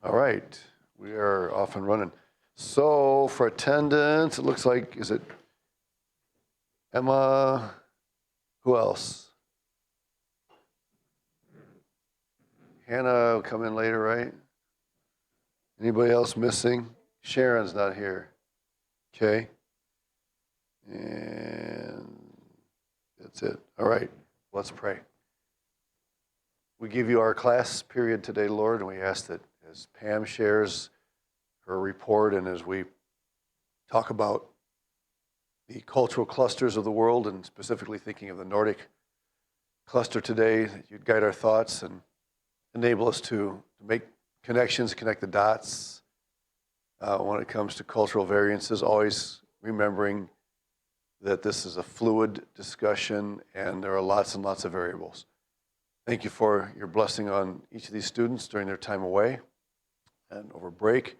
All right, we are off and running. So for attendance, it looks like, is it Emma? Who else? Hannah will come in later, right? Anybody else missing? Sharon's not here. Okay. And that's it. All right, let's pray. We give you our class period today, Lord, and we ask that as Pam shares her report and as we talk about the cultural clusters of the world and specifically thinking of the Nordic cluster today, that you'd guide our thoughts and enable us to make connections, connect the dots when it comes to cultural variances, always remembering that this is a fluid discussion and there are lots and lots of variables. Thank you for your blessing on each of these students during their time away and over break.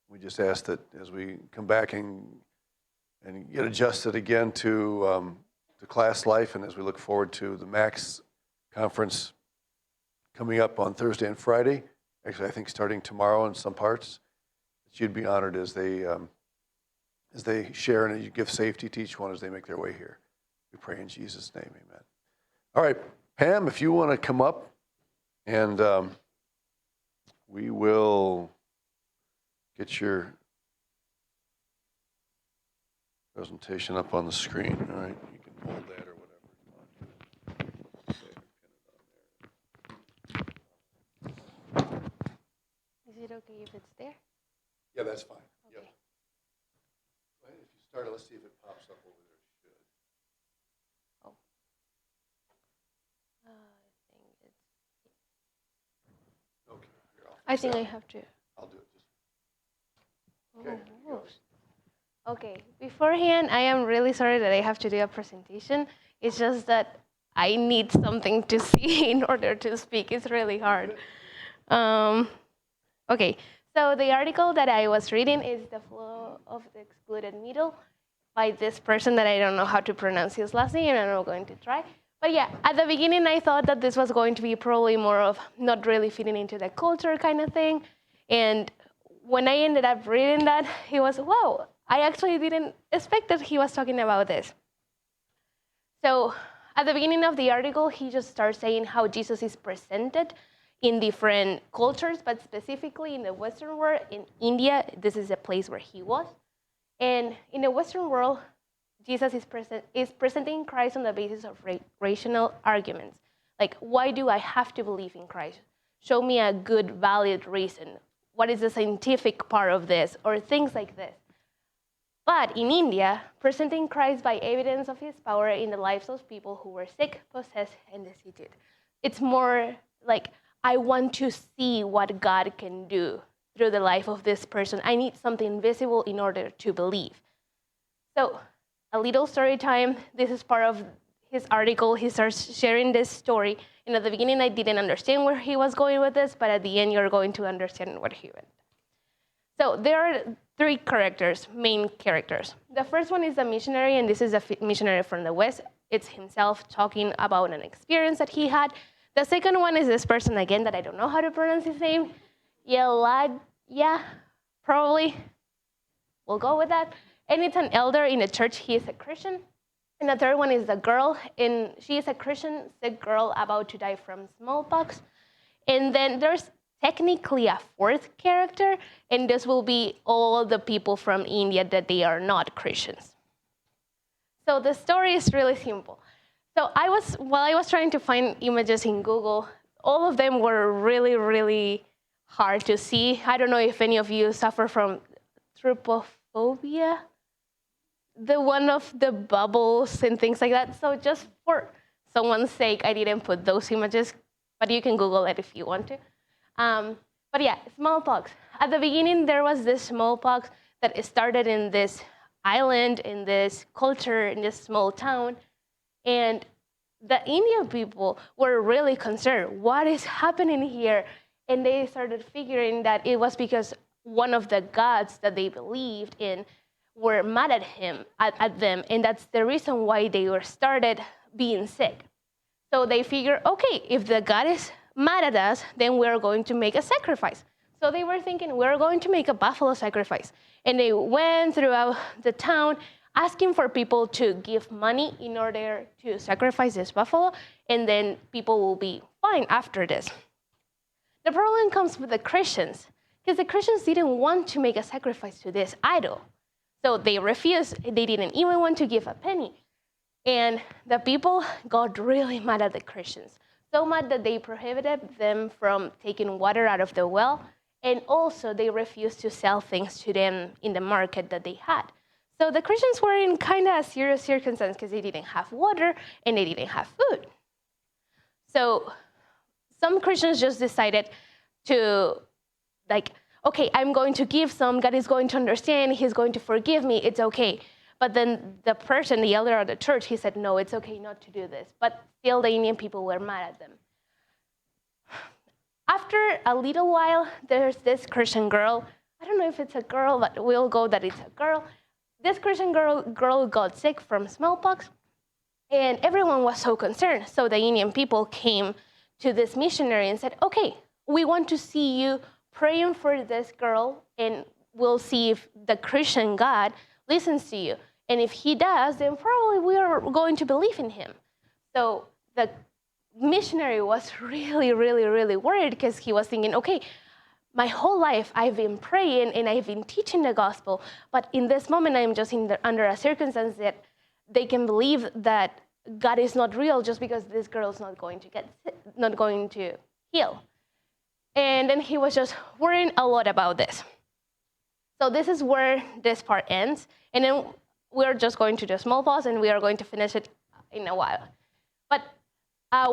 We just ask that as we come back and get adjusted again to class life, and as we look forward to the MAX conference coming up on Thursday and Friday, actually I think starting tomorrow in some parts, that you'd be honored as they share and you give safety to each one as they make their way here. We pray in Jesus' name, amen. All right, Pam, if you want to come up, and we will get your presentation up on the screen. All right, you can hold that or whatever you want. Is it okay if it's there? Yeah, that's fine. Okay. Yep. Go ahead. If you start it, let's see if it pops up over there. It should. Oh. I think it's. Okay. You're off. I think I have to. I'll do it. Okay. Oh. Okay. Beforehand, I am really sorry that I have to do a presentation. It's just that I need something to see in order to speak. It's really hard. Okay. So the article that I was reading is The Flow of the Excluded Middle by this person that I don't know how to pronounce his last name, and I'm not going to try. But yeah, at the beginning, I thought that this was going to be probably more of not really fitting into the culture kind of thing. And when I ended up reading that, it was, wow, I actually didn't expect that he was talking about this. So at the beginning of the article, he just starts saying how Jesus is presented in different cultures, but specifically in the Western world, in India, this is a place where he was. And in the Western world, Jesus is presenting Christ on the basis of rational arguments. Like, why do I have to believe in Christ? Show me a good, valid reason. What is the scientific part of this? Or things like this. But in India, presenting Christ by evidence of his power in the lives of people who were sick, possessed, and defeated. It's more like, I want to see what God can do through the life of this person. I need something visible in order to believe. So, a little story time. This is part of his article. He starts sharing this story. And at the beginning, I didn't understand where he was going with this, but at the end, you're going to understand what he meant. So there are three characters, main characters. The first one is the missionary, and this is a missionary from the West. It's himself talking about an experience that he had. The second one is this person, again, that I don't know how to pronounce his name. Yeah, probably. We'll go with that. And it's an elder in the church. He is a Christian. And the third one is the girl, and she is a Christian sick girl about to die from smallpox. And then there's technically a fourth character, and this will be all the people from India that they are not Christians. So the story is really simple. So while I was trying to find images in Google, all of them were really, really hard to see. I don't know if any of you suffer from trypophobia, the one of the bubbles and things like that. So just for someone's sake, I didn't put those images, but you can Google it if you want to. But yeah, smallpox. At the beginning, there was this smallpox that started in this island, in this culture, in this small town. And the Indian people were really concerned. What is happening here? And they started figuring that it was because one of the gods that they believed in were mad at them. And that's the reason why they were started being sick. So they figured, okay, if the God is mad at us, then we're going to make a sacrifice. So they were thinking, we're going to make a buffalo sacrifice. And they went throughout the town asking for people to give money in order to sacrifice this buffalo, and then people will be fine after this. The problem comes with the Christians, because the Christians didn't want to make a sacrifice to this idol. So they refused. They didn't even want to give a penny. And the people got really mad at the Christians, so mad that they prohibited them from taking water out of the well, and also they refused to sell things to them in the market that they had. So the Christians were in kind of a serious circumstance because they didn't have water and they didn't have food. So some Christians just decided to, okay, I'm going to give some, God is going to understand, he's going to forgive me, it's okay. But then the person, the elder of the church, he said, no, it's okay not to do this. But still the Indian people were mad at them. After a little while, there's this Christian girl. I don't know if it's a girl, but we'll go that it's a girl. This Christian girl got sick from smallpox, and everyone was so concerned. So the Indian people came to this missionary and said, okay, we want to see you praying for this girl, and we'll see if the Christian God listens to you. And if he does, then probably we are going to believe in him. So the missionary was really, really, really worried because he was thinking, okay, my whole life I've been praying and I've been teaching the gospel, but in this moment I'm just under a circumstance that they can believe that God is not real just because this girl is not going to heal. And then he was just worrying a lot about this. So this is where this part ends, and then we're just going to do a small pause and we are going to finish it in a while. But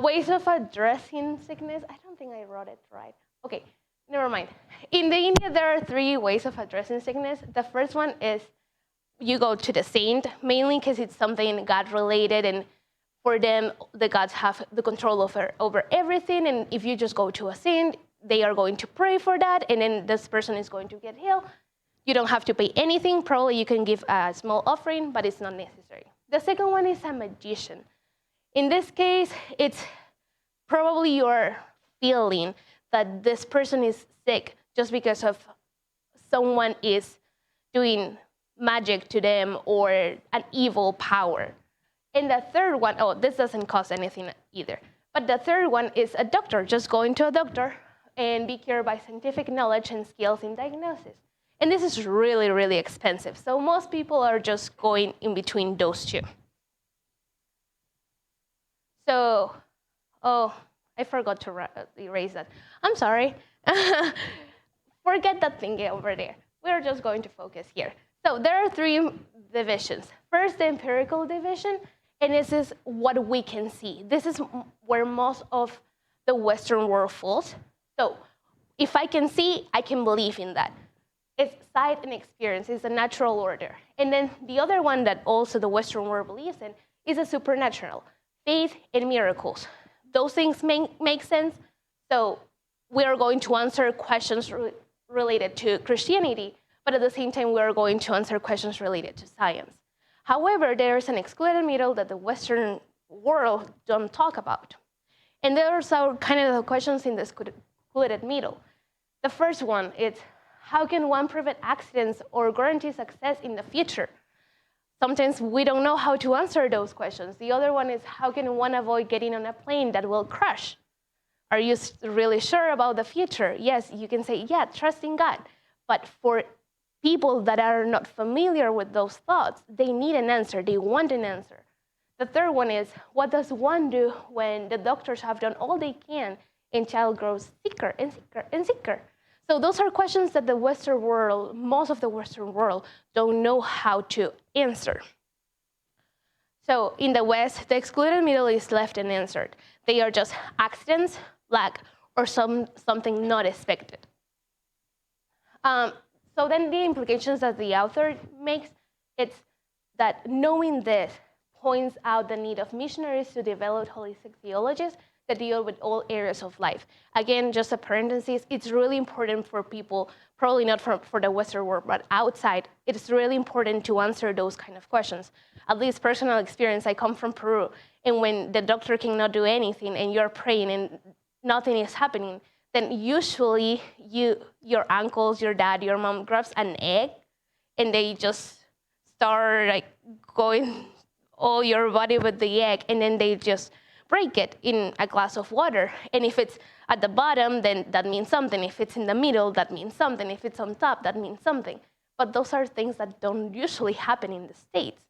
ways of addressing sickness, I don't think I wrote it right. Okay, never mind. In the India, there are 3 ways of addressing sickness. The first one is you go to the saint, mainly because it's something God-related, and for them, the gods have the control over everything, and if you just go to a saint, they are going to pray for that, and then this person is going to get healed. You don't have to pay anything. Probably you can give a small offering, but it's not necessary. The second one is a magician. In this case, it's probably you're feeling that this person is sick just because of someone is doing magic to them or an evil power. And the third one, this doesn't cost anything either. But the third one is a doctor, just going to a doctor and be cured by scientific knowledge and skills in diagnosis. And this is really, really expensive. So most people are just going in between those two. So, I forgot to erase that. I'm sorry. Forget that thing over there. We're just going to focus here. So there are 3 divisions. First, the empirical division, and this is what we can see. This is where most of the Western world falls. So if I can see, I can believe in that. It's sight and experience. It's a natural order. And then the other one that also the Western world believes in is a supernatural, faith and miracles. Those things make sense. So we are going to answer questions related to Christianity, but at the same time, we are going to answer questions related to science. However, there is an excluded middle that the Western world don't talk about. And there's our kind of the questions in the excluded middle. The first one is, how can one prevent accidents or guarantee success in the future? Sometimes we don't know how to answer those questions. The other one is, how can one avoid getting on a plane that will crash? Are you really sure about the future? Yes, you can say, yeah, trust in God. But for people that are not familiar with those thoughts, they need an answer. They want an answer. The third one is, what does one do when the doctors have done all they can and child grows sicker and sicker and sicker? So those are questions that the Western world, most of the Western world, don't know how to answer. So in the West, the excluded middle is left unanswered. They are just accidents, luck, or something not expected. So then the implications that the author makes, it's that knowing this points out the need of missionaries to develop holistic theologies that deal with all areas of life. Again, just a parenthesis, it's really important for people, probably not for the Western world, but outside, it's really important to answer those kind of questions. At least personal experience, I come from Peru, and when the doctor cannot do anything and you're praying and nothing is happening, then usually your uncles, your dad, your mom grabs an egg and they just start like going all your body with the egg, and then they just break it in a glass of water. And if it's at the bottom, then that means something. If it's in the middle, that means something. If it's on top, that means something. But those are things that don't usually happen in the States.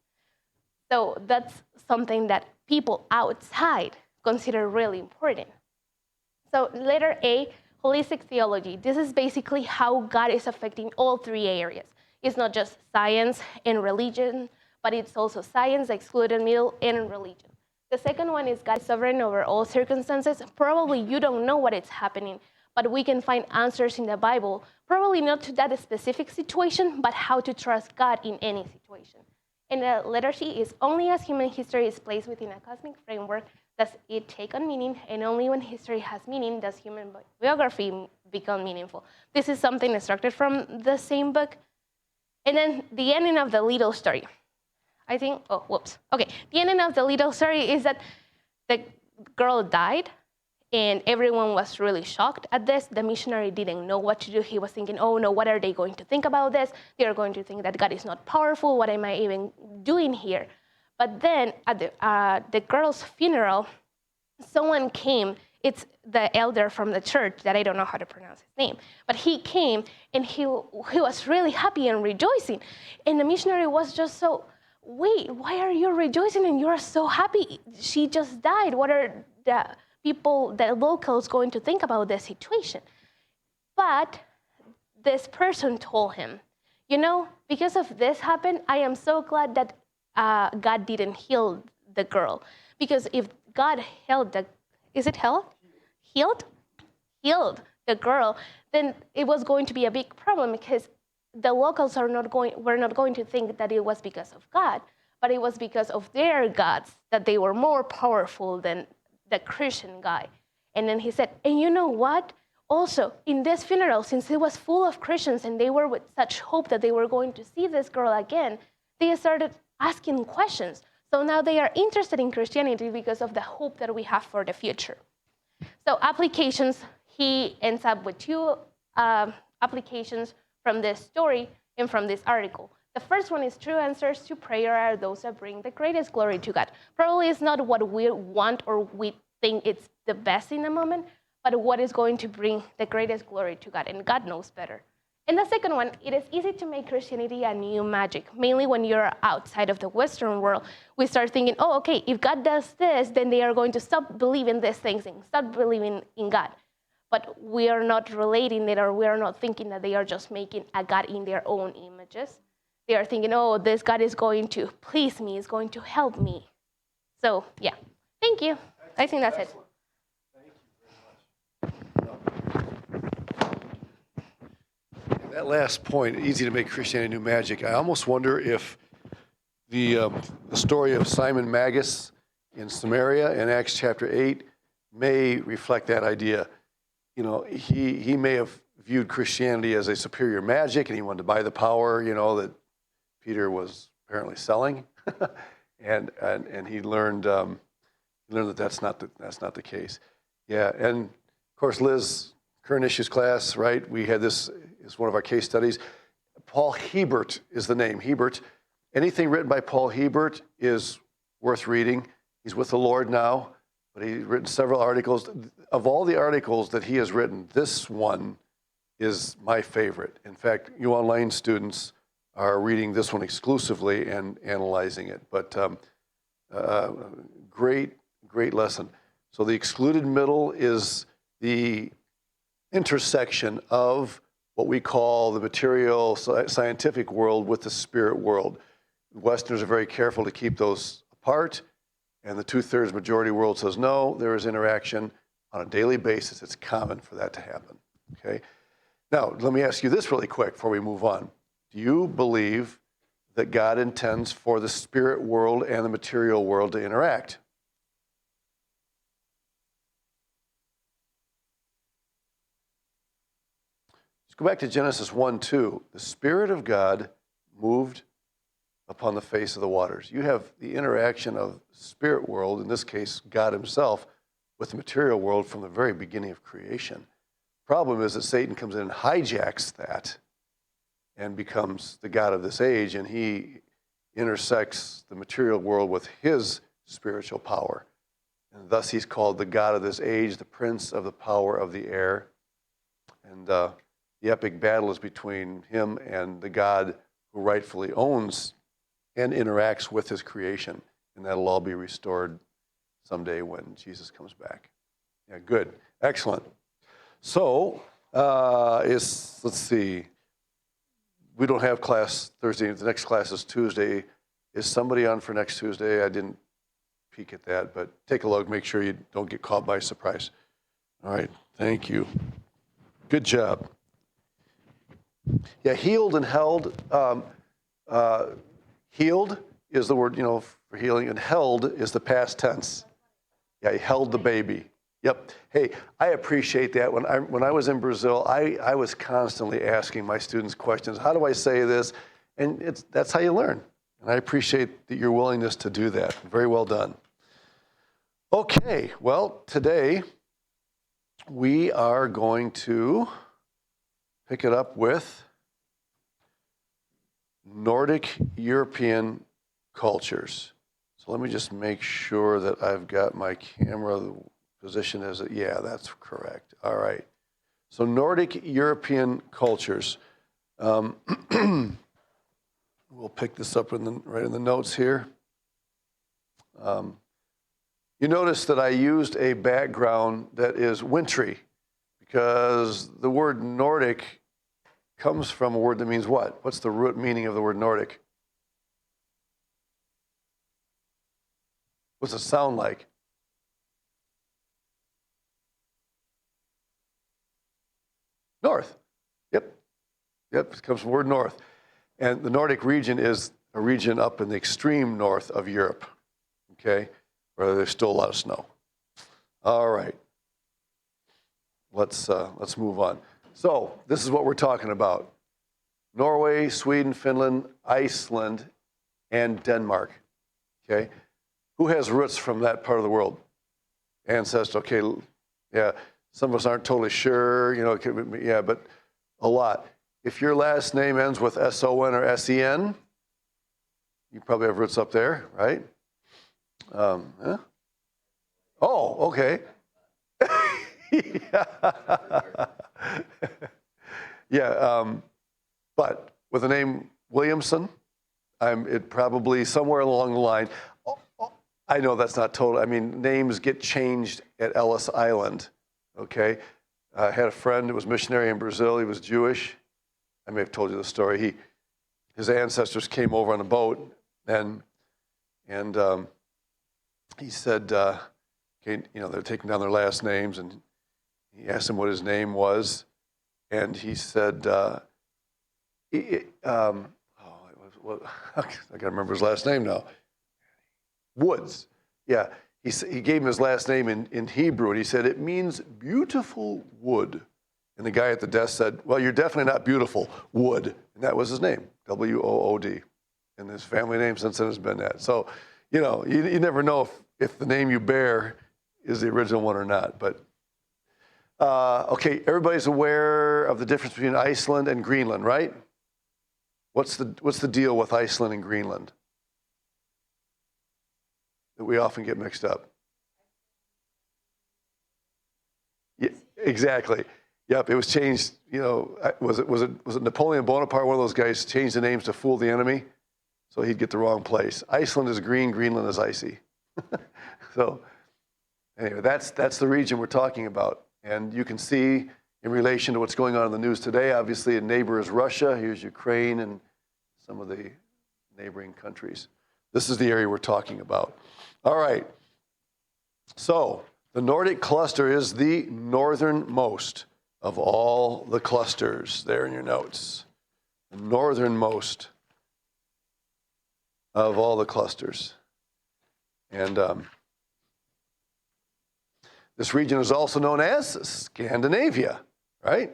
So that's something that people outside consider really important. So letter A, holistic theology. This is basically how God is affecting all three areas. It's not just science and religion, but it's also science, the excluded middle, and religion. The second one is God is sovereign over all circumstances. Probably you don't know what is happening, but we can find answers in the Bible, probably not to that specific situation, but how to trust God in any situation. And the letter C is only as human history is placed within a cosmic framework does it take on meaning, and only when history has meaning does human biography become meaningful. This is something extracted from the same book. And then the ending of the little story. The ending of the little story is that the girl died, and everyone was really shocked at this. The missionary didn't know what to do. He was thinking, oh no, what are they going to think about this? They are going to think that God is not powerful. What am I even doing here? But then at the girl's funeral, someone came. It's the elder from the church that I don't know how to pronounce his name. But he came, and he was really happy and rejoicing. And the missionary was just so, wait, why are you rejoicing and you are so happy? She just died. What are the locals going to think about this situation? But this person told him, because of this happened, I am so glad that God didn't heal the girl. Because if God healed the girl, then it was going to be a big problem, because the locals were not going to think that it was because of God, but it was because of their gods, that they were more powerful than the Christian guy. And then he said, and you know what? Also, in this funeral, since it was full of Christians and they were with such hope that they were going to see this girl again, they started asking questions. So now they are interested in Christianity because of the hope that we have for the future. So applications, he ends up with two applications from this story and from this article. The first one is true answers to prayer are those that bring the greatest glory to God. Probably it's not what we want or we think it's the best in the moment, but what is going to bring the greatest glory to God, and God knows better. And the second one, it is easy to make Christianity a new magic. Mainly when you're outside of the Western world, we start thinking, oh, okay, if God does this, then they are going to stop believing these things and stop believing in God. But we are not relating it, or we are not thinking that they are just making a God in their own images. They are thinking, oh, this God is going to please me, is going to help me. So, yeah, thank you. I think that's it. That last point, easy to make Christianity new magic. I almost wonder if the story of Simon Magus in Samaria in Acts chapter 8 may reflect that idea. He may have viewed Christianity as a superior magic, and he wanted to buy the power, that Peter was apparently selling, and he learned that that's not the case. Yeah, and of course, Liz, current issues class, right? We had this as one of our case studies. Paul Hebert is the name. Hebert. Anything written by Paul Hebert is worth reading. He's with the Lord now, but he's written several articles. Of all the articles that he has written, this one is my favorite. In fact, you online students are reading this one exclusively and analyzing it. But great lesson. So the excluded middle is the intersection of what we call the material scientific world with the spirit world. Westerners are very careful to keep those apart, and the 2/3 majority world says no, there is interaction on a daily basis. It's common for that to happen, okay? Now, let me ask you this really quick before we move on. Do you believe that God intends for the spirit world and the material world to interact? Let's go back to Genesis 1:2. The Spirit of God moved upon the face of the waters. You have the interaction of spirit world, in this case, God himself, with the material world from the very beginning of creation. Problem is that Satan comes in and hijacks that and becomes the god of this age, and he intersects the material world with his spiritual power. And thus he's called the god of this age, the prince of the power of the air. And the epic battle is between him and the God who rightfully owns and interacts with his creation. And that'll all be restored someday when Jesus comes back. Yeah, good. Excellent. So, let's see. We don't have class Thursday. The next class is Tuesday. Is somebody on for next Tuesday? I didn't peek at that, but take a look. Make sure you don't get caught by surprise. All right. Thank you. Good job. Yeah, healed and held. Healed is the word, for healing, and held is the past tense. Yeah, he held the baby. Yep. Hey, I appreciate that. When I was in Brazil, I was constantly asking my students questions. How do I say this? And that's how you learn. And I appreciate your willingness to do that. Very well done. Okay, well, today we are going to pick it up with Nordic European cultures. So let me just make sure that I've got my camera position as it. Yeah, that's correct. All right. So Nordic European cultures. We'll pick this up right in the notes here. You notice that I used a background that is wintry because the word Nordic comes from a word that means what? What's the root meaning of the word Nordic? What's it sound like? North. Yep. It comes from the word north. And the Nordic region is a region up in the extreme north of Europe, okay, where there's still a lot of snow. All right. Let's move on. So this is what we're talking about. Norway, Sweden, Finland, Iceland, and Denmark, okay? Who has roots from that part of the world? Ancestors, okay, yeah. Some of us aren't totally sure, yeah, but a lot. If your last name ends with S-O-N or S-E-N, you probably have roots up there, right? Huh? Oh, okay. Yeah, but with the name Williamson, it probably somewhere along the line. I know that's not total. I mean, names get changed at Ellis Island, okay? I had a friend who was missionary in Brazil. He was Jewish. I may have told you the story. His ancestors came over on a boat, and he said, okay, they're taking down their last names, and he asked him what his name was, and he said, I gotta remember his last name now. Woods. Yeah, he gave him his last name in Hebrew, and he said, it means beautiful wood. And the guy at the desk said, well, you're definitely not beautiful, Wood. And that was his name, W-O-O-D. And his family name since then has been that. So, you never know if the name you bear is the original one or not. But, okay, everybody's aware of the difference between Iceland and Greenland, right? What's the deal with Iceland and Greenland that we often get mixed up? Yeah, exactly. Yep, it was changed. Was it Napoleon Bonaparte, one of those guys, changed the names to fool the enemy, so he'd get the wrong place. Iceland is green, Greenland is icy. So, anyway, that's the region we're talking about, and you can see in relation to what's going on in the news today. Obviously, a neighbor is Russia. Here's Ukraine and some of the neighboring countries. This is the area we're talking about. All right. So the Nordic cluster is the northernmost of all the clusters there in your notes. The northernmost of all the clusters. And this region is also known as Scandinavia, right?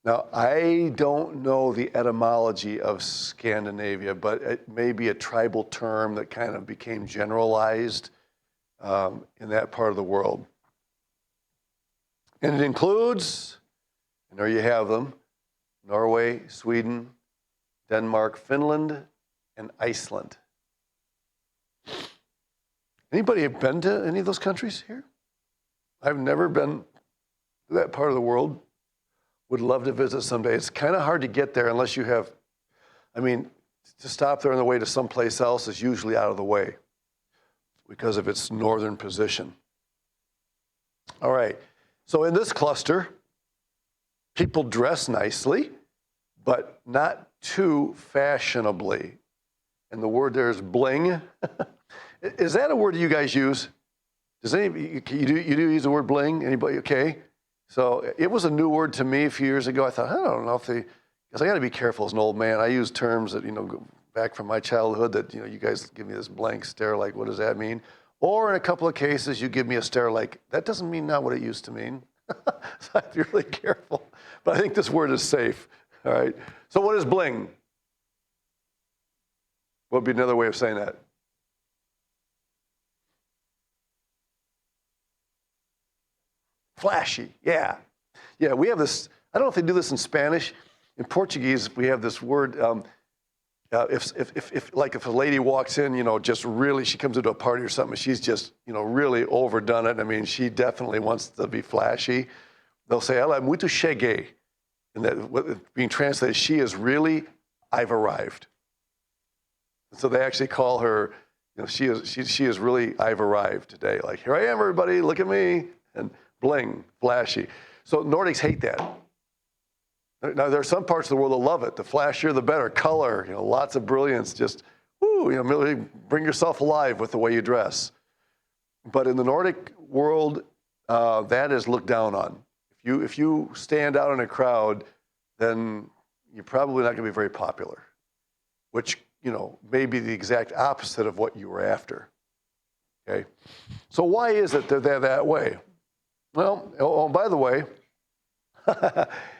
Now, I don't know the etymology of Scandinavia, but it may be a tribal term that kind of became generalized in that part of the world. And it includes And there you have them: Norway, Sweden, Denmark, Finland, and Iceland. Anybody have been to any of those countries here? I've never been to that part of the world. Would love to visit someday. It's kind of hard to get there unless you have, to stop there on the way to someplace else is usually out of the way because of its northern position. All right, so in this cluster, people dress nicely, but not too fashionably. And the word there is bling. Is that a word you guys use? Does anybody, you do use the word bling? Anybody? Okay. So it was a new word to me a few years ago. I thought, I don't know if because I got to be careful as an old man. I use terms that, go back from my childhood that, you guys give me this blank stare like, what does that mean? Or in a couple of cases, you give me a stare like, that doesn't mean not what it used to mean. So I have to be really careful. But I think this word is safe. All right. So what is bling? What would be another way of saying that? Flashy, yeah. Yeah, we have this, I don't know if they do this in Spanish. In Portuguese, we have this word, if a lady walks in, just really, she comes into a party or something, she's just, really overdone it. She definitely wants to be flashy. They'll say, ela é muito cheguei. And that, being translated, she is really, I've arrived. And so they actually call her, she is really, I've arrived today. Like, here I am, everybody, look at me. And bling, flashy. So Nordics hate that. Now, there are some parts of the world that love it. The flashier, the better. Color, lots of brilliance. Just, really bring yourself alive with the way you dress. But in the Nordic world, that is looked down on. If you stand out in a crowd, then you're probably not going to be very popular, which, may be the exact opposite of what you were after. Okay? So why is it that they're that way? Well, by the way,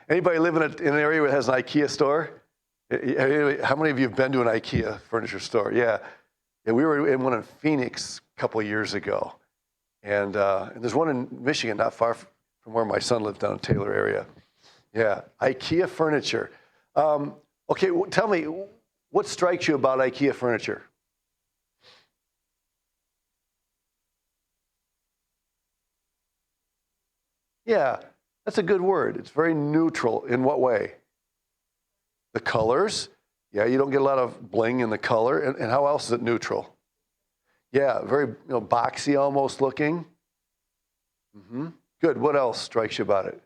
anybody live in an area that has an IKEA store? How many of you have been to an IKEA furniture store? Yeah, we were in one in Phoenix a couple of years ago. And there's one in Michigan, not far from where my son lives, down in Taylor area. Yeah, IKEA furniture. Okay, tell me, what strikes you about IKEA furniture? Yeah, that's a good word. It's very neutral. In what way? The colors. Yeah, you don't get a lot of bling in the color. And how else is it neutral? Yeah, very boxy almost looking. Mm-hmm. Good. What else strikes you about it?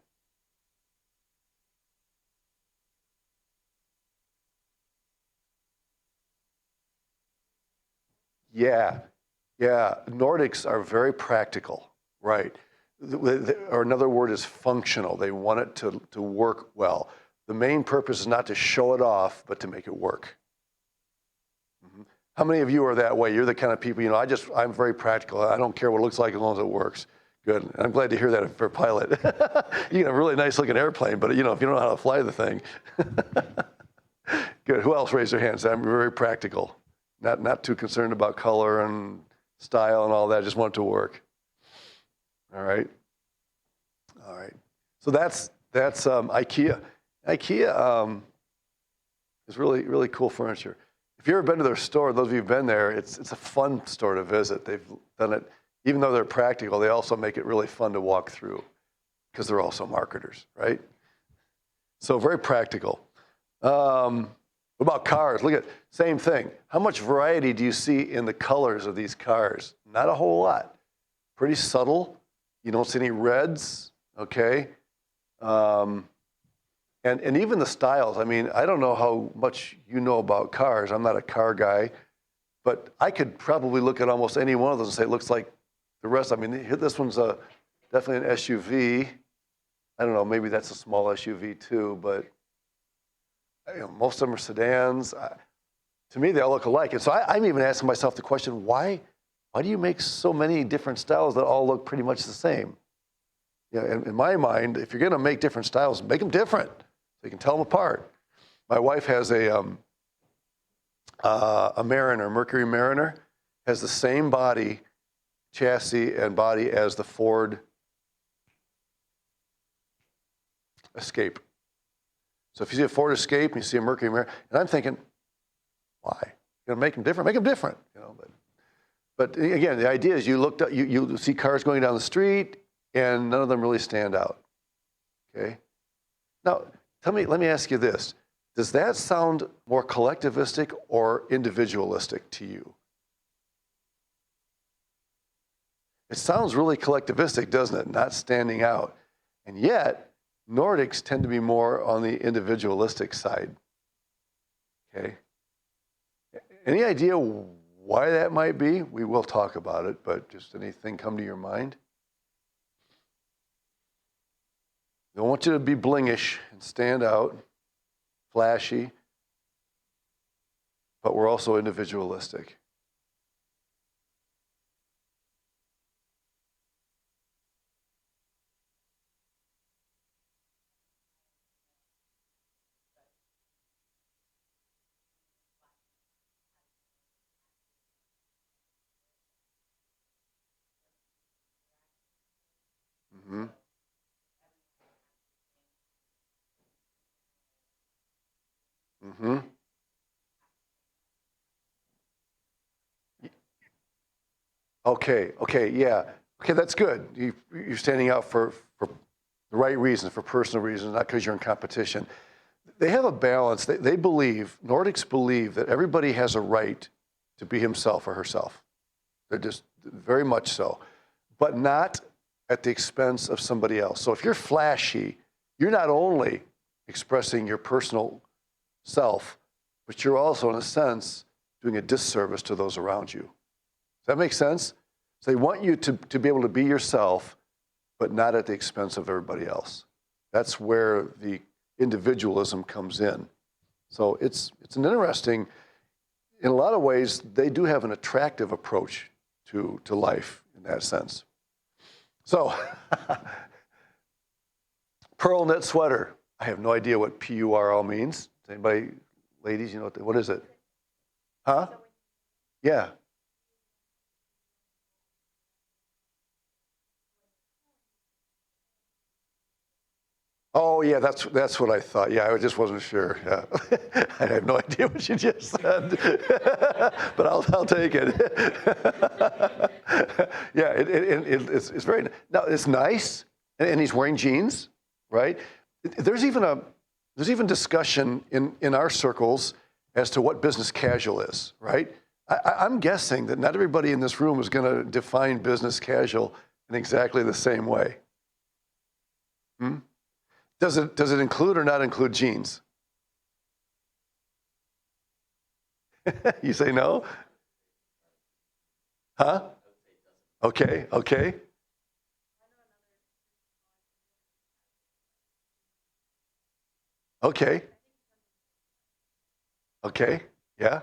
Yeah, Nordics are very practical, right? Or another word is functional. They want it to work well. The main purpose is not to show it off, but to make it work. Mm-hmm. How many of you are that way? You're the kind of people, I'm very practical. I don't care what it looks like as long as it works. Good. I'm glad to hear that for a pilot. You can have a really nice looking airplane, but if you don't know how to fly the thing. Good. Who else raised their hands? I'm very practical. Not too concerned about color and style and all that. I just want it to work. All right. So that's IKEA. IKEA is really, really cool furniture. If you've ever been to their store, those of you who've been there, it's a fun store to visit. They've done it, even though they're practical, they also make it really fun to walk through because they're also marketers, right? So very practical. What about cars? Look at, same thing. How much variety do you see in the colors of these cars? Not a whole lot. Pretty subtle. You don't see any reds, okay? And even the styles. I don't know how much you know about cars. I'm not a car guy. But I could probably look at almost any one of those and say it looks like the rest. This one's definitely an SUV. I don't know, maybe that's a small SUV too, but most of them are sedans. To me, they all look alike. And so I'm even asking myself the question, why do you make so many different styles that all look pretty much the same? In my mind, if you're going to make different styles, make them different so you can tell them apart. My wife has a Mariner, Mercury Mariner, has the same body, chassis, and body as the Ford Escape. So if you see a Ford Escape and you see a Mercury Mariner, and I'm thinking, why? You're gonna make them different? Make them different, you know. But again, the idea is you looked up, you see cars going down the street, and none of them really stand out. Okay. Now, let me ask you this: does that sound more collectivistic or individualistic to you? It sounds really collectivistic, doesn't it? Not standing out, and yet Nordics tend to be more on the individualistic side. Okay. Any idea why that might be? We will talk about it, but just anything come to your mind? I don't want you to be blingish and stand out, flashy, but we're also individualistic. Mm-hmm. Mm-hmm. Okay, yeah. Okay, that's good. You're standing out for the right reasons, for personal reasons, not because you're in competition. They have a balance. They believe, Nordics believe that everybody has a right to be himself or herself. They're just very much so, but not at the expense of somebody else. So if you're flashy, you're not only expressing your personal self, but you're also, in a sense, doing a disservice to those around you. Does that make sense? So they want you to be able to be yourself, but not at the expense of everybody else. That's where the individualism comes in. So it's an interesting, in a lot of ways, they do have an attractive approach to life in that sense. So, pearl knit sweater. I have no idea what PURL means. Anybody, ladies, you know what is it? Huh? Yeah. Oh, yeah, that's what I thought. Yeah, I just wasn't sure. Yeah. I have no idea what you just said, but I'll take it. Yeah, it's very, now it's nice, and he's wearing jeans, right? There's even discussion in our circles as to what business casual is, right? I'm guessing that not everybody in this room is going to define business casual in exactly the same way. Hmm? Does it include or not include jeans? You say no? Huh? Okay. Okay, yeah.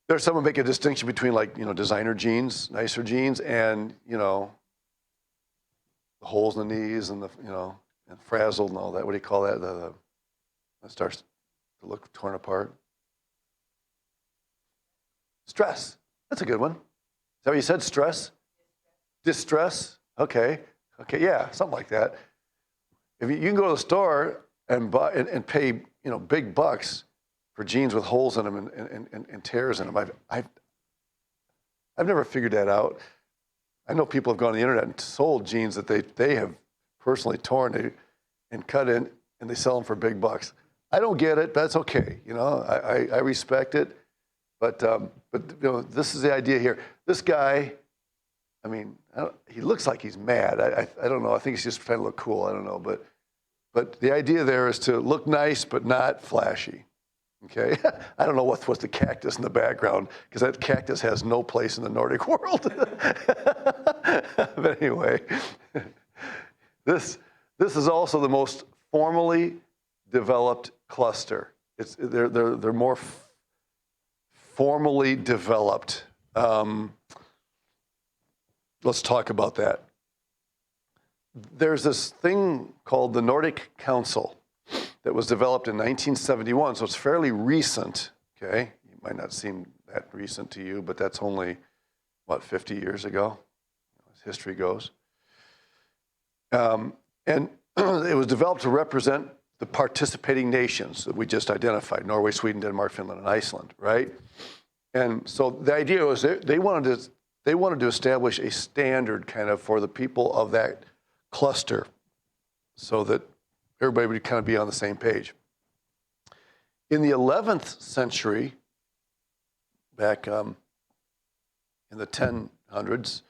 There's someone make a distinction between, like, designer jeans, nicer jeans, and, the holes in the knees and and frazzled and all that. What do you call that? That starts to look torn apart. Stress. That's a good one. Is that what you said? Stress? Distress? Okay, yeah, something like that. If you can go to the store and buy and pay, big bucks for jeans with holes in them and tears in them. I've never figured that out. I know people have gone on the internet and sold jeans that they have personally torn and cut in, and they sell them for big bucks. I don't get it, but that's okay. I respect it. But this is the idea here. This guy, he looks like he's mad. I don't know. I think he's just trying to look cool. I don't know. But the idea there is to look nice, but not flashy. Okay? I don't know what's the cactus in the background, because that cactus has no place in the Nordic world. But anyway, this is also the most formally developed cluster. They're more formally developed. Let's talk about that. There's this thing called the Nordic Council that was developed in 1971, so it's fairly recent, okay? It might not seem that recent to you, but that's only, 50 years ago, as history goes. And it was developed to represent the participating nations that we just identified: Norway, Sweden, Denmark, Finland, and Iceland, right? And so the idea was they wanted to establish a standard kind of for the people of that cluster, so that everybody would kind of be on the same page. In the 11th century, back in the 1000s,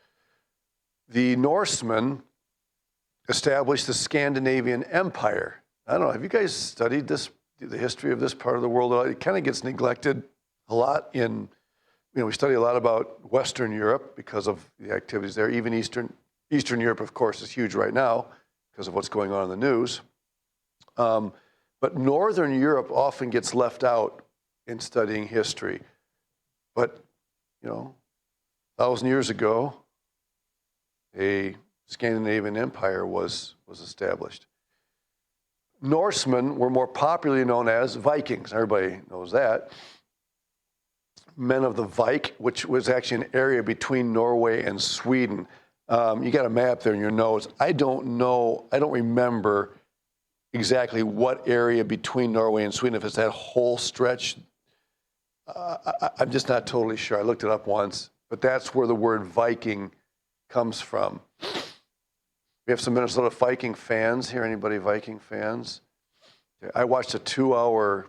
the Norsemen established the Scandinavian Empire. I don't know, have you guys studied this, the history of this part of the world? It kind of gets neglected a lot in, we study a lot about Western Europe because of the activities there. Even Eastern Europe, of course, is huge right now because of what's going on in the news. But Northern Europe often gets left out in studying history. But, 1,000 years ago, a Scandinavian empire was established. Norsemen were more popularly known as Vikings. Everybody knows that. Men of the Vik, which was actually an area between Norway and Sweden. You got a map there in your notes. I don't remember exactly what area between Norway and Sweden, if it's that whole stretch. I'm just not totally sure. I looked it up once, but that's where the word Viking comes from. We have some Minnesota Viking fans here. Anybody Viking fans? I watched a 2-hour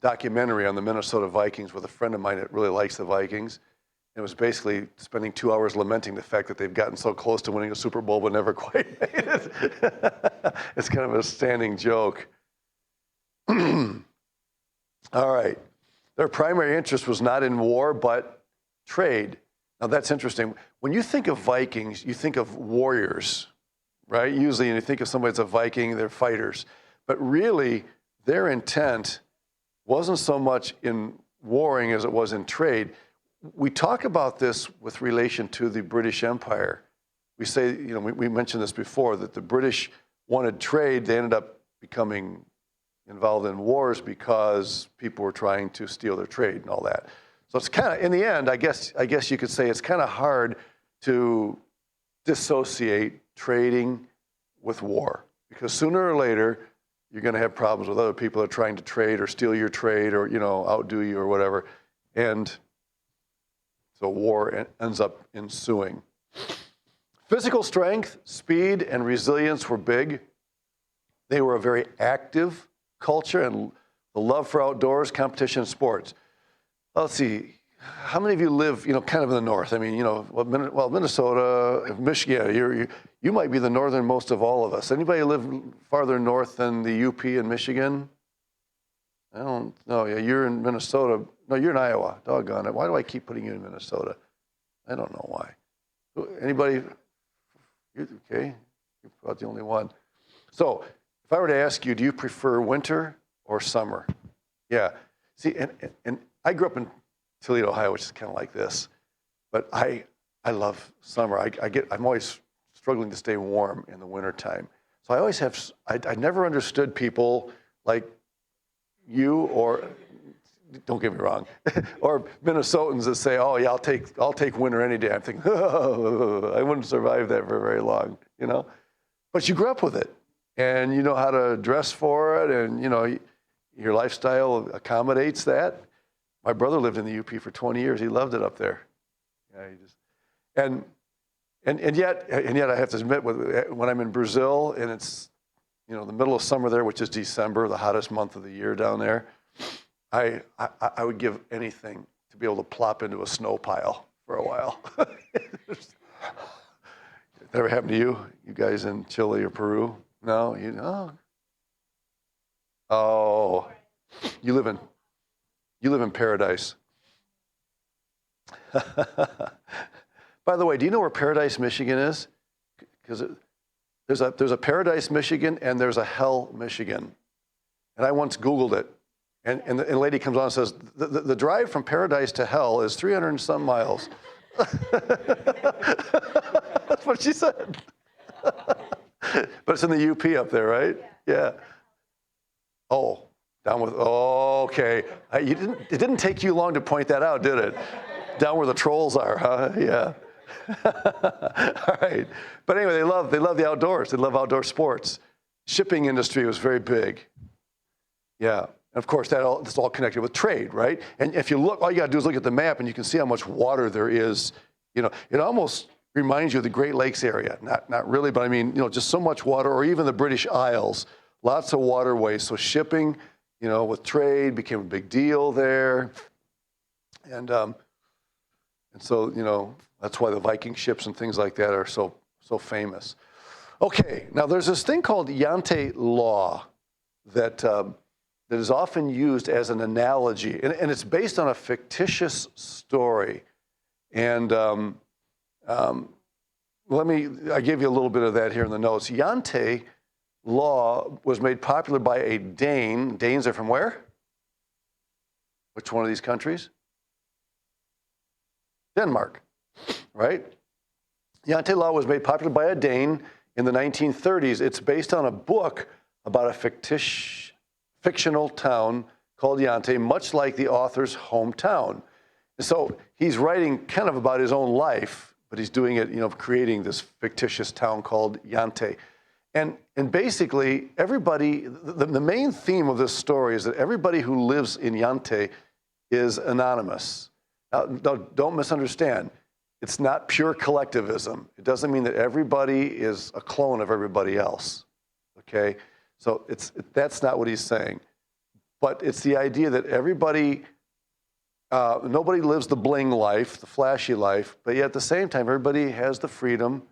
documentary on the Minnesota Vikings with a friend of mine that really likes the Vikings. It was basically spending 2 hours lamenting the fact that they've gotten so close to winning a Super Bowl but never quite made it. It's kind of a standing joke. All right. Their primary interest was not in war, but trade. Now, that's interesting. When you think of Vikings, you think of warriors, right? Usually, when you think of somebody that's a Viking, they're fighters. But really, their intent wasn't so much in warring as it was in trade. We talk about this with relation to the British Empire. We say, we mentioned this before, that the British wanted trade. They ended up becoming involved in wars because people were trying to steal their trade and all that. So it's kind of, in the end, I guess you could say it's kind of hard to dissociate trading with war, because sooner or later, you're going to have problems with other people that are trying to trade or steal your trade or, outdo you or whatever. And so war ends up ensuing. Physical strength, speed, and resilience were big. They were a very active culture, and the love for outdoors, competition, and sports. Let's see, how many of you live, kind of in the north? I mean, Minnesota, Michigan, you might be the northernmost of all of us. Anybody live farther north than the UP in Michigan? I don't know. Yeah, you're in Minnesota. No, you're in Iowa. Doggone it. Why do I keep putting you in Minnesota? I don't know why. Anybody? Okay, you're about the only one. So if I were to ask you, do you prefer winter or summer? Yeah. See, and I grew up in Toledo, Ohio, which is kind of like this, but I love summer. I'm always struggling to stay warm in the wintertime. So I always have, I never understood people like you, or, don't get me wrong, or Minnesotans that say, oh yeah, I'll take winter any day. I'm thinking, oh, I wouldn't survive that for very long, But you grew up with it, and you know how to dress for it, and your lifestyle accommodates that. My brother lived in the UP for 20 years. He loved it up there. Yeah, and yet I have to admit, when I'm in Brazil and it's the middle of summer there, which is December, the hottest month of the year down there, I would give anything to be able to plop into a snow pile for a while. Never happened to you? You guys in Chile or Peru? No, Oh, you live in paradise. By the way, do you know where Paradise, Michigan is? Because there's a Paradise, Michigan, and there's a Hell, Michigan. And I once Googled it, and the lady comes on and says, the drive from Paradise to Hell is 300 and some miles. That's what she said. But it's in the UP up there, right? Yeah. Oh, okay. It didn't take you long to point that out, did it? Down where the trolls are, huh? Yeah. All right. But anyway, they love the outdoors. They love outdoor sports. Shipping industry was very big. Yeah. And of course, that's all connected with trade, right? And if you look, all you got to do is look at the map and you can see how much water there is. You know, it almost reminds you of the Great Lakes area. Not really, but I mean, you know, just so much water, or even the British Isles, lots of waterways. So shipping, you know, with trade became a big deal there. And so, you know, that's why the Viking ships and things like that are so famous. Okay, now there's this thing called Yante law that is often used as an analogy, and it's based on a fictitious story. And I gave you a little bit of that here in the notes. Yante law was made popular by a Dane. Danes are from where? Which one of these countries? Denmark, right? Yante law was made popular by a Dane in the 1930s. It's based on a book about a fictional town called Yante, much like the author's hometown. And so he's writing kind of about his own life, but he's doing it, you know, creating this fictitious town called Yante. And basically, everybody, the main theme of this story is that everybody who lives in Yante is anonymous. Now, don't misunderstand. It's not pure collectivism. It doesn't mean that everybody is a clone of everybody else, okay? So that's not what he's saying. But it's the idea that everybody, nobody lives the bling life, the flashy life, but yet at the same time, everybody has the freedom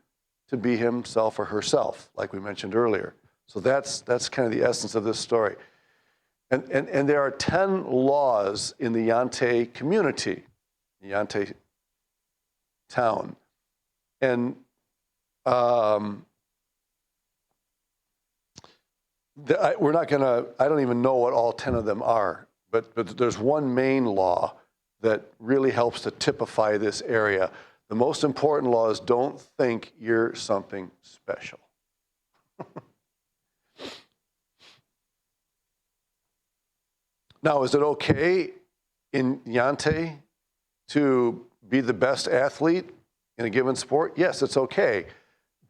to be himself or herself, like we mentioned earlier. So that's kind of the essence of this story. And there are 10 laws in the Yante community, the Yante town. And we're not going to, I don't even know what all 10 of them are, but there's one main law that really helps to typify this area. The most important law is don't think you're something special. Now, is it okay in Yante to be the best athlete in a given sport? Yes, it's okay.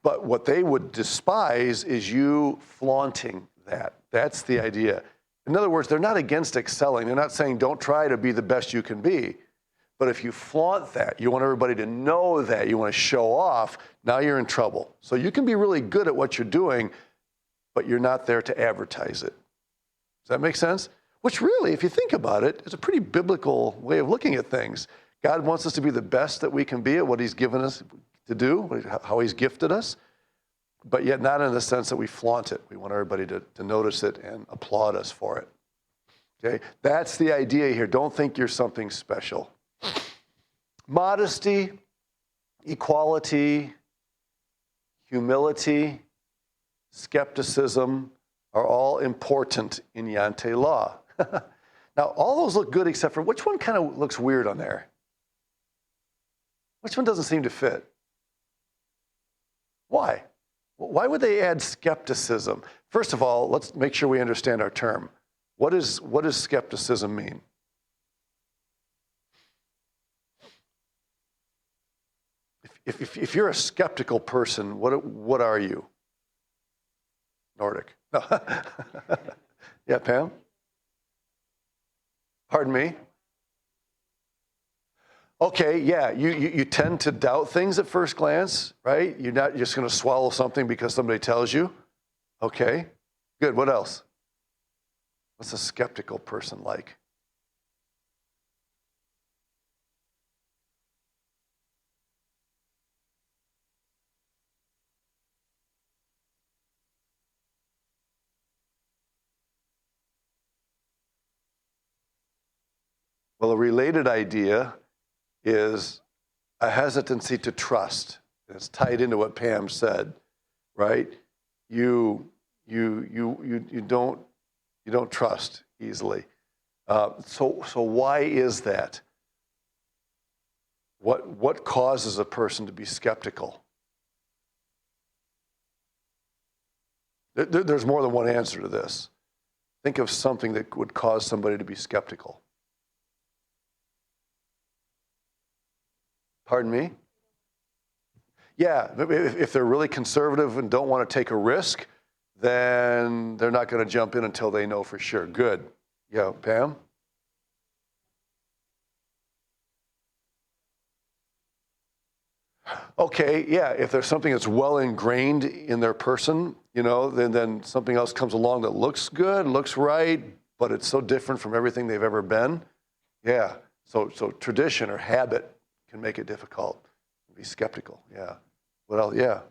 But what they would despise is you flaunting that. That's the idea. In other words, they're not against excelling. They're not saying don't try to be the best you can be. But if you flaunt that, you want everybody to know that, you want to show off, now you're in trouble. So you can be really good at what you're doing, but you're not there to advertise it. Does that make sense? Which really, if you think about it, is a pretty biblical way of looking at things. God wants us to be the best that we can be at what he's given us to do, how he's gifted us, but yet not in the sense that we flaunt it. We want everybody to notice it and applaud us for it. Okay? That's the idea here. Don't think you're something special. Modesty, equality, humility, skepticism are all important in Yante law. Now, all those look good except for which one kind of looks weird on there? Which one doesn't seem to fit? Why? Why would they add skepticism? First of all, let's make sure we understand our term. What does skepticism mean? If you're a skeptical person, what are you? Nordic. No. Yeah, Pam? Pardon me? Okay, yeah, you tend to doubt things at first glance, right? You're not just going to swallow something because somebody tells you. Okay, good. What else? What's a skeptical person like? Well, a related idea is a hesitancy to trust. It's tied into what Pam said, right? You don't trust easily. So why is that? What causes a person to be skeptical? There's more than one answer to this. Think of something that would cause somebody to be skeptical. Pardon me? Yeah, if they're really conservative and don't want to take a risk, then they're not going to jump in until they know for sure. Good. Yeah, Pam? Okay, yeah, if there's something that's well ingrained in their person, then something else comes along that looks good, looks right, but it's so different from everything they've ever been. Yeah, so tradition or habit can make it difficult. Be skeptical, yeah. What else? Yeah.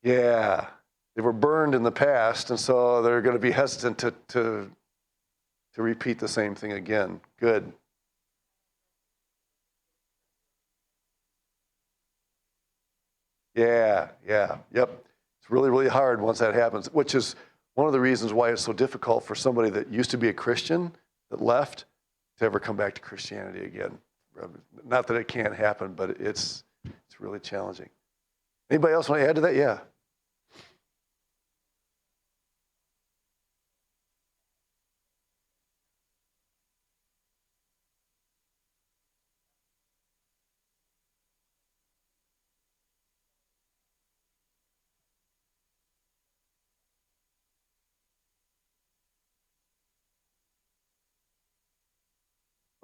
Yeah, they were burned in the past, and so they're going to be hesitant to repeat the same thing again. Good. Yeah, yeah, yep. It's really, really hard once that happens, which is one of the reasons why it's so difficult for somebody that used to be a Christian that left to ever come back to Christianity again. Not that it can't happen, but it's really challenging. Anybody else want to add to that? Yeah.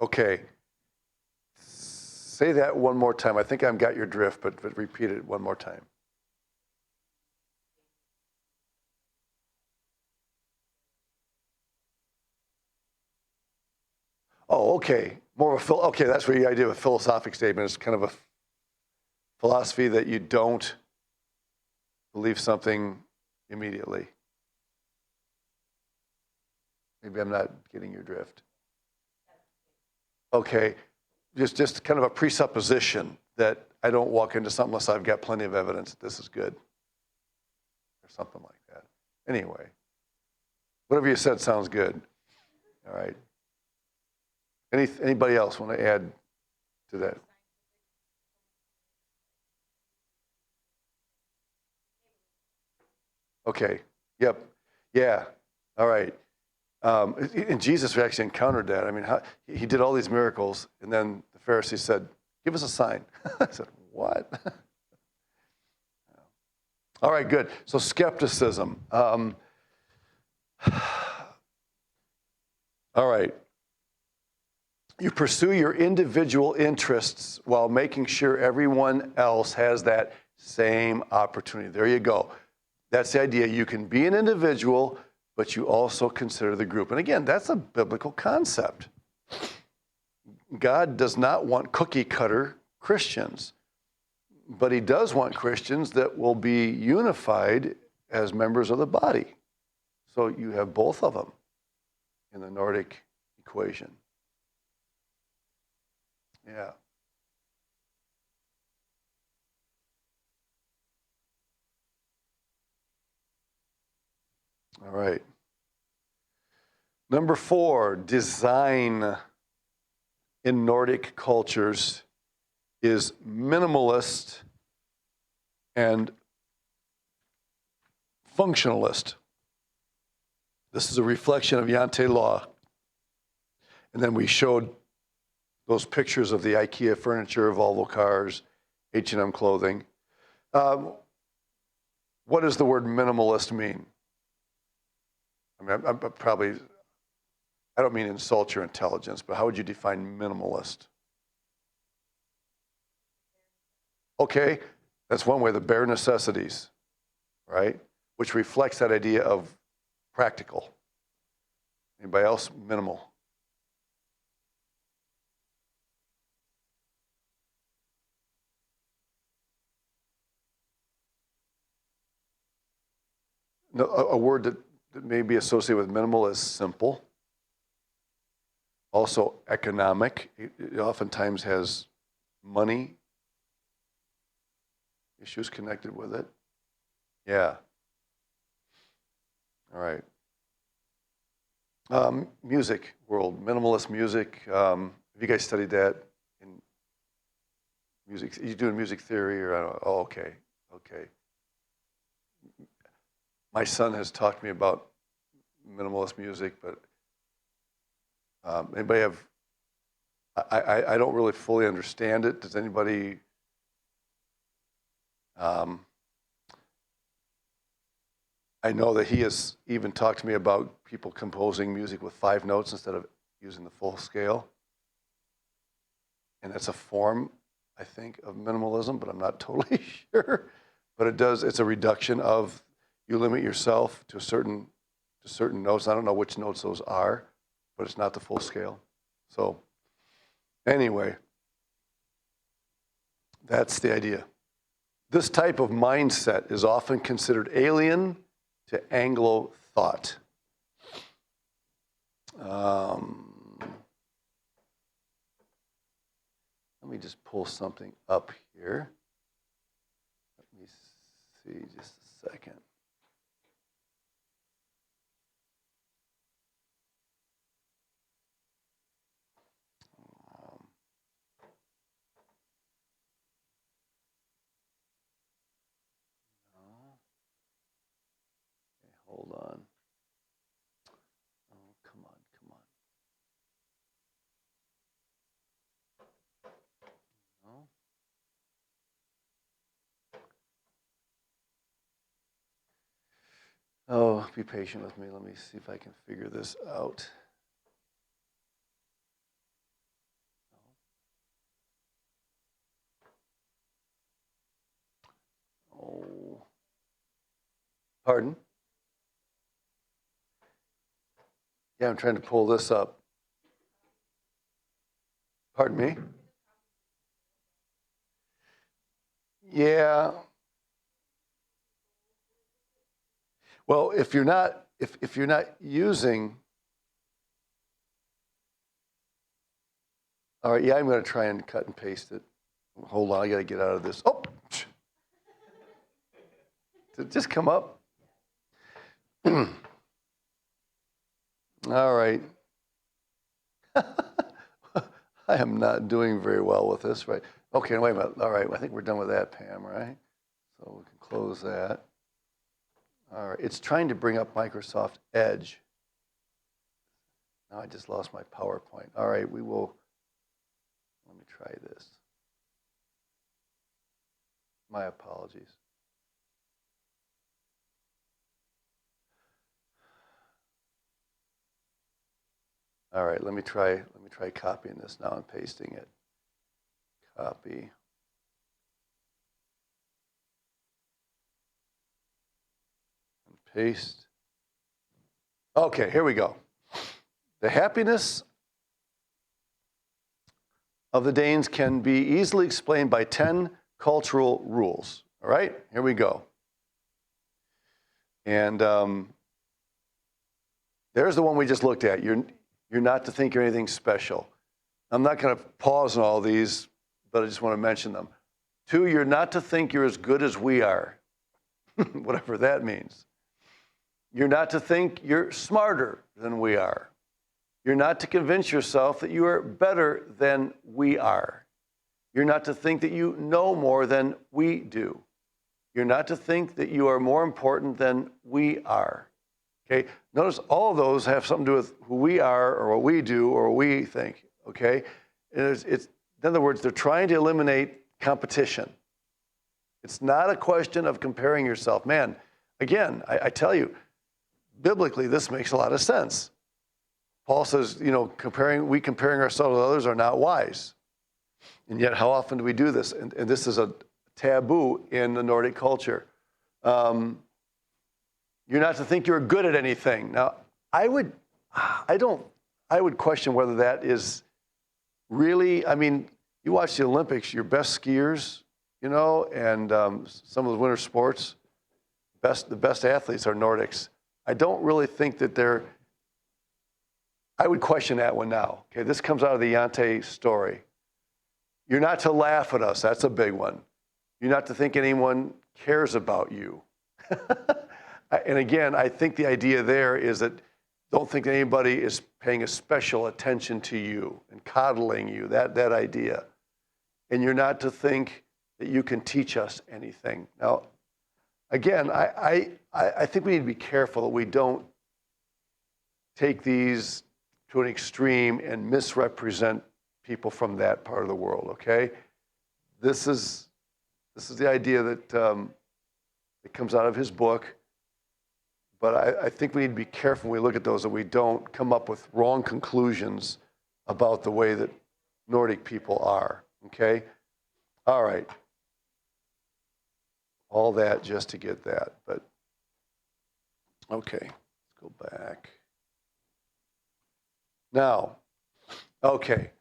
Okay. Say that one more time. I think I've got your drift, but repeat it one more time. Oh, okay. More of a okay. That's what the idea of a philosophic statement is. Kind of a philosophy that you don't believe something immediately. Maybe I'm not getting your drift. Okay, just kind of a presupposition that I don't walk into something unless I've got plenty of evidence that this is good, or something like that. Anyway, whatever you said sounds good. All right. Anybody else want to add to that? Okay. Yep. Yeah. All right. And Jesus actually encountered that. I mean, he did all these miracles, and then the Pharisees said, "Give us a sign." I said, "What?" All right, good. So skepticism. All right. You pursue your individual interests while making sure everyone else has that same opportunity. There you go. That's the idea. You can be an individual, but you also consider the group. And again, that's a biblical concept. God does not want cookie cutter Christians, but he does want Christians that will be unified as members of the body. So you have both of them in the Nordic equation. Yeah. All right. Number 4, design in Nordic cultures is minimalist and functionalist. This is a reflection of Jante Law. And then we showed those pictures of the IKEA furniture, Volvo cars, H&M clothing. What does the word minimalist mean? I mean, I'm probably, I don't mean insult your intelligence, but how would you define minimalist? Okay, that's one way, the bare necessities, right? Which reflects that idea of practical. Anybody else? Minimal. No, a word that may be associated with minimal is simple. Also economic. It oftentimes has money issues connected with it. Yeah. All right. Music world, minimalist music. Have you guys studied that in music? You doing music theory or I don't know? Oh, okay. Okay. My son has talked to me about minimalist music, but anybody have I don't really fully understand it. Does anybody? I know that he has even talked to me about people composing music with 5 notes instead of using the full scale. And that's a form, I think, of minimalism, but I'm not totally sure. But it's a reduction of, you limit yourself to certain notes. I don't know which notes those are, but it's not the full scale. So anyway, that's the idea. This type of mindset is often considered alien to Anglo thought. Let me just pull something up here. Let me see just a second. Hold on. Oh, come on. No. Oh, be patient with me. Let me see if I can figure this out. Oh. Pardon? Yeah, I'm trying to pull this up. Pardon me? Yeah. Well, if you're not using, all right, yeah, I'm going to try and cut and paste it. Hold on, I got to get out of this. Oh, did it just come up? All right. I am not doing very well with this, right? Okay, wait a minute. All right, I think we're done with that, Pam, right? So we can close that. All right, it's trying to bring up Microsoft Edge. Now I just lost my PowerPoint. All right, let me try this. My apologies. All right, let me try copying this now and pasting it. Copy. And paste. Okay, here we go. The happiness of the Danes can be easily explained by 10 cultural rules. All right, here we go. And there's the one we just looked at. You're not to think you're anything special. I'm not going to pause on all these, but I just want to mention them. 2, you're not to think you're as good as we are, whatever that means. You're not to think you're smarter than we are. You're not to convince yourself that you are better than we are. You're not to think that you know more than we do. You're not to think that you are more important than we are. Okay? Notice all of those have something to do with who we are or what we do or what we think. Okay? And in other words, they're trying to eliminate competition. It's not a question of comparing yourself. Man, again, I tell you, biblically, this makes a lot of sense. Paul says, comparing ourselves with others are not wise. And yet, how often do we do this? And this is a taboo in the Nordic culture. You're not to think you're good at anything. Now, I would question whether that is really, you watch the Olympics, your best skiers, and some of the winter sports, the best athletes are Nordics. I don't really think that I would question that one now. Okay, this comes out of the Yante story. You're not to laugh at us. That's a big one. You're not to think anyone cares about you. And again, I think the idea there is that don't think that anybody is paying a special attention to you and coddling you, that idea. And you're not to think that you can teach us anything. Now, again, I think we need to be careful that we don't take these to an extreme and misrepresent people from that part of the world, okay? This is the idea that that comes out of his book. But I think we need to be careful when we look at those that we don't come up with wrong conclusions about the way that Nordic people are, okay? All right. All that just to get that, but okay, let's go back. Now, okay,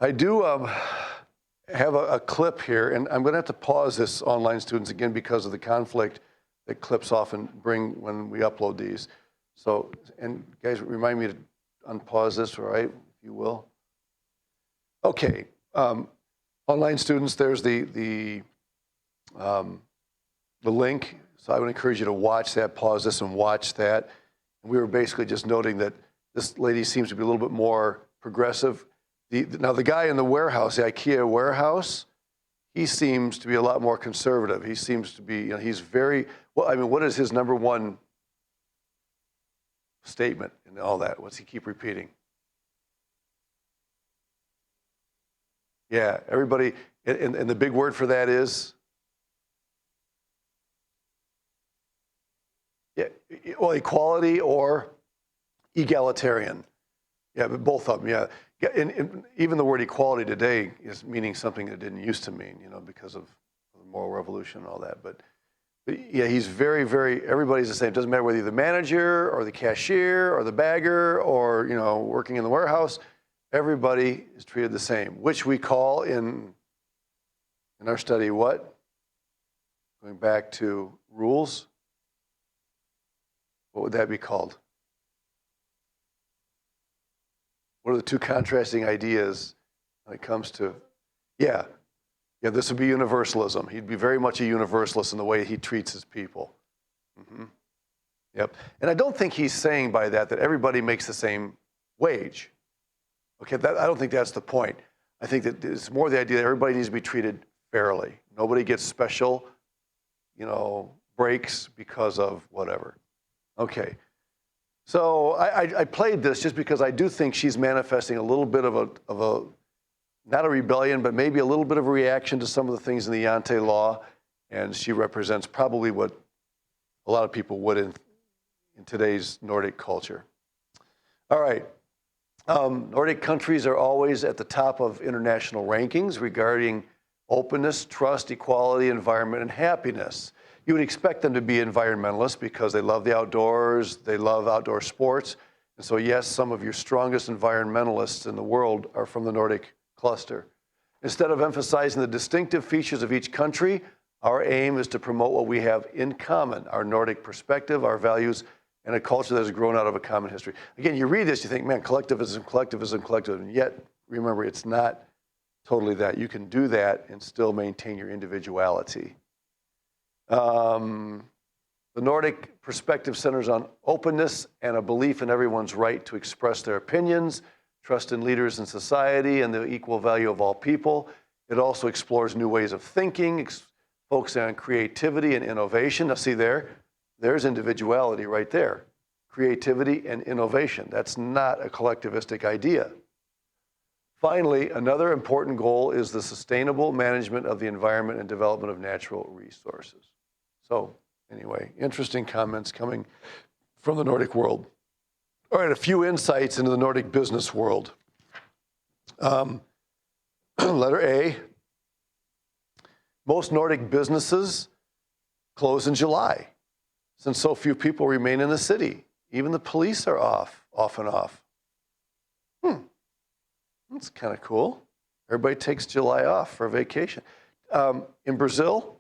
I do have a clip here, and I'm going to have to pause this, online students, again because of the conflict that clips often bring when we upload these. So, and guys, remind me to unpause this, all right, if you will. Okay, online students, there's the link. So I would encourage you to watch that, pause this and watch that. And we were basically just noting that this lady seems to be a little bit more progressive. Now the guy in the warehouse, the IKEA warehouse, he seems to be a lot more conservative. He seems to be, he's very, well, I mean, what is his number one statement and all that? What's he keep repeating? Yeah, everybody, and the big word for that is? Yeah, well, equality or egalitarian. Yeah, but both of them, yeah. And even the word equality today is meaning something it didn't used to mean, because of the moral revolution and all that. But yeah, he's very, very, everybody's the same. It doesn't matter whether you're the manager or the cashier or the bagger or, working in the warehouse. Everybody is treated the same, which we call in our study what? Going back to rules. What would that be called? What are the two contrasting ideas when it comes to, yeah, this would be universalism. He'd be very much a universalist in the way he treats his people. Mm-hmm. Yep. And I don't think he's saying by that everybody makes the same wage. Okay, I don't think that's the point. I think that it's more the idea that everybody needs to be treated fairly. Nobody gets special, breaks because of whatever. Okay. So I played this just because I do think she's manifesting a little bit of a not a rebellion, but maybe a little bit of a reaction to some of the things in the Yante law, and she represents probably what a lot of people would in today's Nordic culture. All right. Nordic countries are always at the top of international rankings regarding openness, trust, equality, environment, and happiness. You would expect them to be environmentalists because they love the outdoors, they love outdoor sports. And so yes, some of your strongest environmentalists in the world are from the Nordic cluster. Instead of emphasizing the distinctive features of each country, our aim is to promote what we have in common, our Nordic perspective, our values, and a culture that has grown out of a common history. Again, you read this, you think, man, collectivism, and yet, remember, it's not totally that. You can do that and still maintain your individuality. The Nordic perspective centers on openness and a belief in everyone's right to express their opinions, trust in leaders in society, and the equal value of all people. It also explores new ways of thinking, focusing on creativity and innovation. Now see there's individuality right there. Creativity and innovation. That's not a collectivistic idea. Finally, another important goal is the sustainable management of the environment and development of natural resources. So anyway, interesting comments coming from the Nordic world. All right, a few insights into the Nordic business world. Letter A, most Nordic businesses close in July, since so few people remain in the city. Even the police are off and off. That's kind of cool. Everybody takes July off for vacation. In Brazil,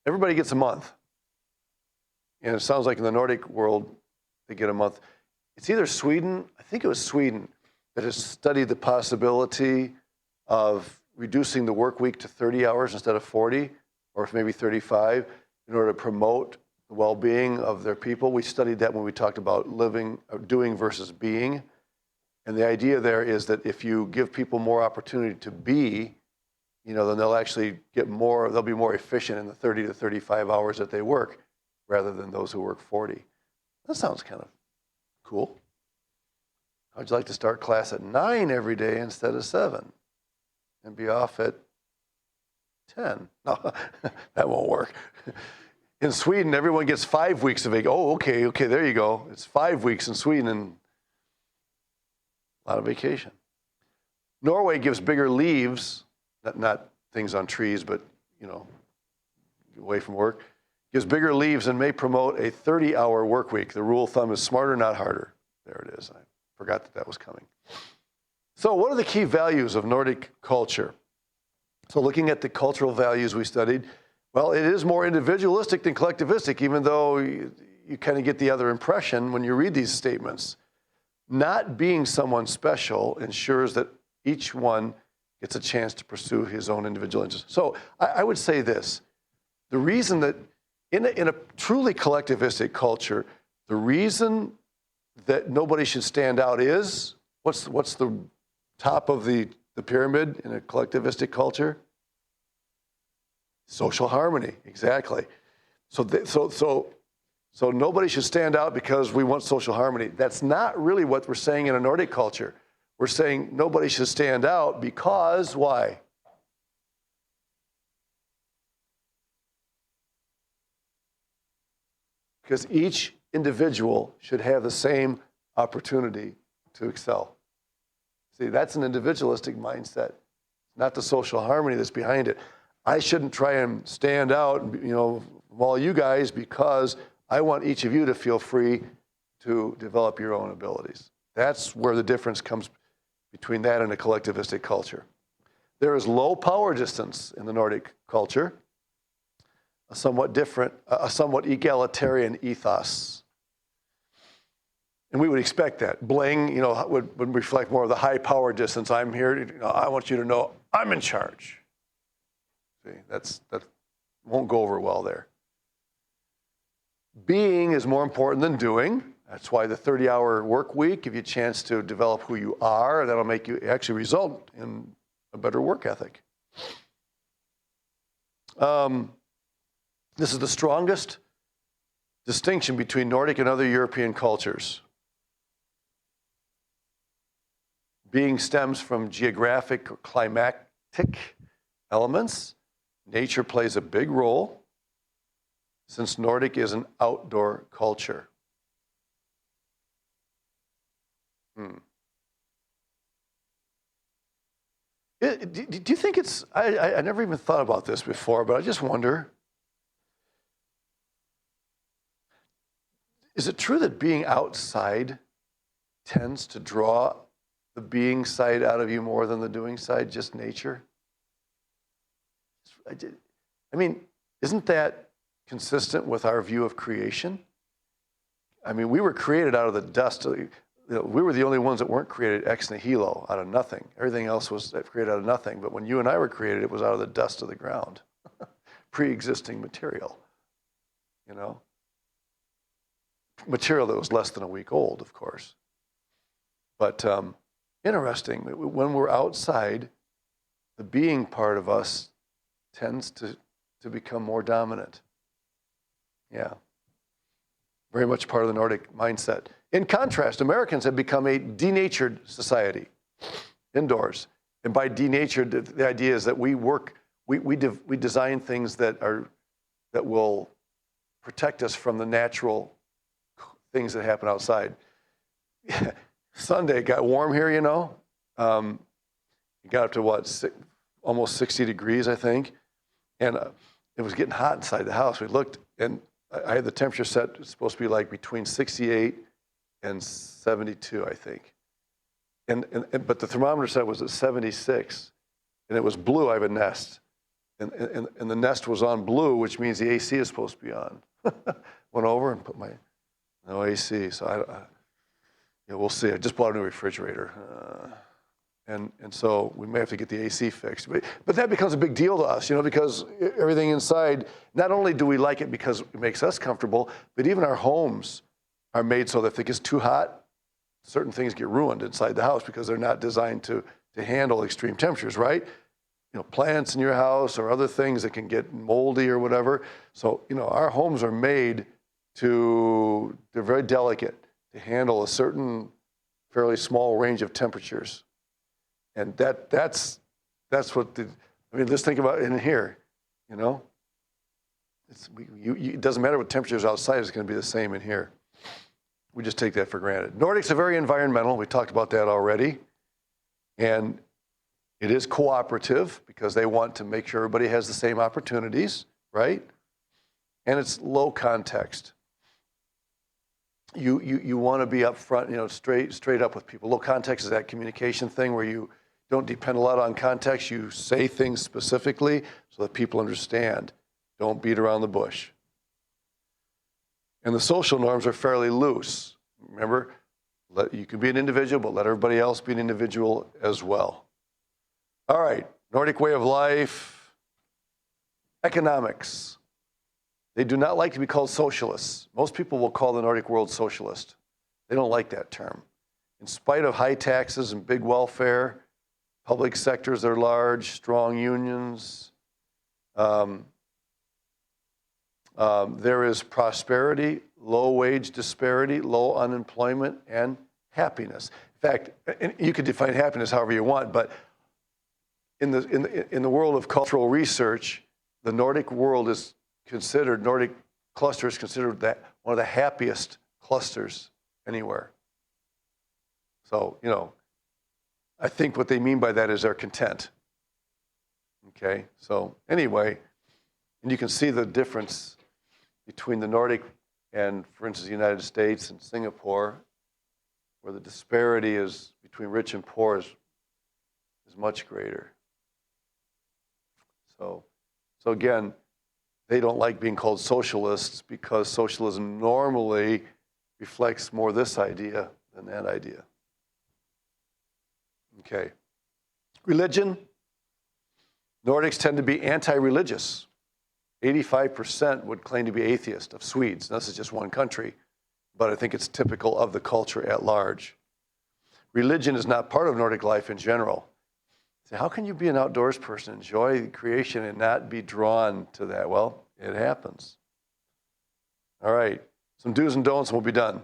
everybody gets a month. And it sounds like in the Nordic world, they get a month. It's either Sweden, I think it was Sweden, that has studied the possibility of reducing the work week to 30 hours instead of 40, or maybe 35, in order to promote the well-being of their people. We studied that when we talked about doing versus being. And the idea there is that if you give people more opportunity to be, then they'll actually they'll be more efficient in the 30 to 35 hours that they work, rather than those who work 40. That sounds kind of cool. How'd you like to start class at 9 every day instead of 7 and be off at 10? No, that won't work. In Sweden, everyone gets 5 weeks of vacation. Oh, okay, there you go. It's 5 weeks in Sweden and a lot of vacation. Norway gives bigger leaves, not things on trees, but, away from work, gives bigger leaves and may promote a 30-hour work week. The rule of thumb is smarter, not harder. There it is. I forgot that was coming. So what are the key values of Nordic culture? So looking at the cultural values we studied, well, it is more individualistic than collectivistic, even though you kind of get the other impression when you read these statements. Not being someone special ensures that each one gets a chance to pursue his own individual interests. So I would say this. The reason that in a truly collectivistic culture, the reason that nobody should stand out is, what's the top of the pyramid in a collectivistic culture? Social harmony, exactly. So nobody should stand out because we want social harmony. That's not really what we're saying in a Nordic culture. We're saying nobody should stand out because, why? Because each individual should have the same opportunity to excel. See, that's an individualistic mindset, not the social harmony that's behind it. I shouldn't try and stand out, from all you guys because I want each of you to feel free to develop your own abilities. That's where the difference comes between that and a collectivistic culture. There is low power distance in the Nordic culture, a somewhat egalitarian ethos. And we would expect that. Bling, would reflect more of the high power distance. I'm here, I want you to know I'm in charge. See, that won't go over well there. Being is more important than doing. That's why the 30-hour work week gives you a chance to develop who you are. That'll make you actually result in a better work ethic. This is the strongest distinction between Nordic and other European cultures. Being stems from geographic or climatic elements. Nature plays a big role since Nordic is an outdoor culture. Do you think it's, I never even thought about this before, but I just wonder, is it true that being outside tends to draw the being side out of you more than the doing side, just nature? I mean, isn't that consistent with our view of creation? I mean, we were created out of the dust. We were the only ones that weren't created ex nihilo, out of nothing. Everything else was created out of nothing. But when you and I were created, it was out of the dust of the ground, pre-existing material, Material that was less than a week old, of course. But interesting, when we're outside, the being part of us tends to become more dominant. Yeah. Very much part of the Nordic mindset. In contrast, Americans have become a denatured society, indoors. And by denatured, the idea is that we design things that will protect us from the natural things that happen outside. Sunday, it got warm here, It got up to almost 60 degrees, I think. And it was getting hot inside the house. We looked, and I had the temperature set, it's supposed to be like between 68 and 72, I think. But the thermometer set was at 76, and it was blue. I have a Nest. And the Nest was on blue, which means the AC is supposed to be on. Went over and put no AC. So we'll see. I just bought a new refrigerator. And so we may have to get the AC fixed. But that becomes a big deal to us, because everything inside, not only do we like it because it makes us comfortable, but even our homes are made so that if it gets too hot, certain things get ruined inside the house because they're not designed to handle extreme temperatures, right? Plants in your house or other things that can get moldy or whatever. So, our homes are made they're very delicate to handle a certain fairly small range of temperatures. And that's what just think about it in here, you know? It doesn't matter what temperatures outside, it's going to be the same in here. We just take that for granted. Nordics are very environmental. We talked about that already. And it is cooperative because they want to make sure everybody has the same opportunities, right? And it's low context. You want to be upfront, straight up with people. Low context is that communication thing where you don't depend a lot on context. You say things specifically so that people understand. Don't beat around the bush. And the social norms are fairly loose. Remember, you can be an individual, but let everybody else be an individual as well. All right, Nordic way of life, economics. They do not like to be called socialists. Most people will call the Nordic world socialist. They don't like that term. In spite of high taxes and big welfare, public sectors are large, strong unions, there is prosperity, low wage disparity, low unemployment, and happiness. In fact, you could define happiness however you want, but in the world of cultural research, the Nordic cluster is considered that one of the happiest clusters anywhere. So, I think what they mean by that is they're content. Okay, so anyway, and you can see the difference between the Nordic and, for instance, the United States and Singapore, where the disparity is between rich and poor is much greater. So again, they don't like being called socialists because socialism normally reflects more this idea than that idea. Okay. Religion. Nordics tend to be anti-religious. 85% would claim to be atheist of Swedes. This is just one country, but I think it's typical of the culture at large. Religion is not part of Nordic life in general. So how can you be an outdoors person, enjoy creation, and not be drawn to that? Well, it happens. All right, some do's and don'ts, and we'll be done.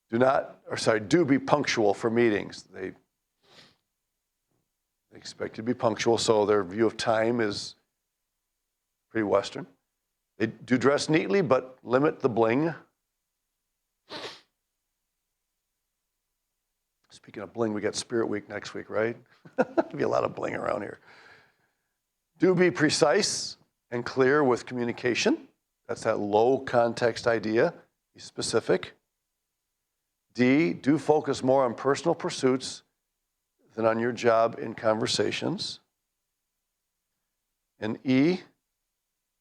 Do be punctual for meetings. They expect you to be punctual, so their view of time is pretty Western. They do dress neatly, but limit the bling. Speaking of bling, we got Spirit Week next week, right? There'll be a lot of bling around here. Do be precise and clear with communication. That's that low context idea. Be specific. D, do focus more on personal pursuits than on your job in conversations. And E,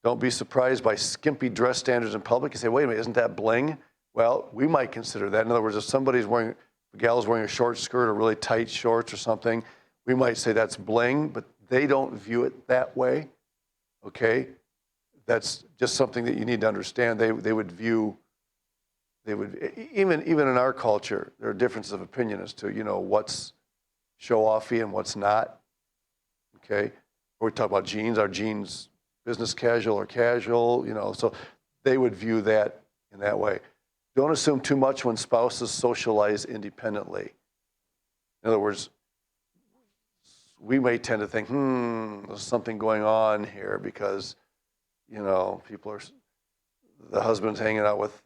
don't be surprised by skimpy dress standards in public. You say, wait a minute, isn't that bling? Well, we might consider that. In other words, if a gal's wearing a short skirt or really tight shorts or something, we might say that's bling, but they don't view it that way, okay? That's just something that you need to understand. They would even in our culture, there are differences of opinion as to, what's show-offy and what's not, okay? Or we talk about jeans, are jeans business casual or casual, so they would view that in that way. Don't assume too much when spouses socialize independently. In other words, we may tend to think, there's something going on here because, the husband's hanging out with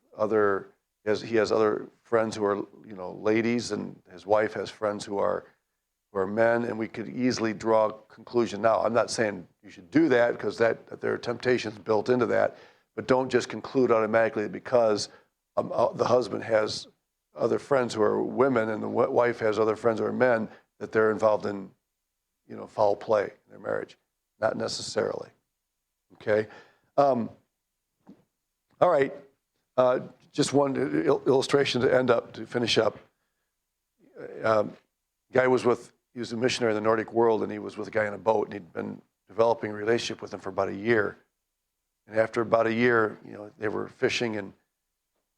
he has other friends who are, ladies, and his wife has friends who are men, and we could easily draw a conclusion. Now, I'm not saying you should do that because that there are temptations built into that, but don't just conclude automatically that because the husband has other friends who are women and the wife has other friends who are men, that they're involved in, foul play in their marriage. Not necessarily. Okay? All right. Just one illustration to finish up. He was a missionary in the Nordic world, and he was with a guy in a boat, and he'd been developing a relationship with him for about a year. And after about a year, they were fishing, and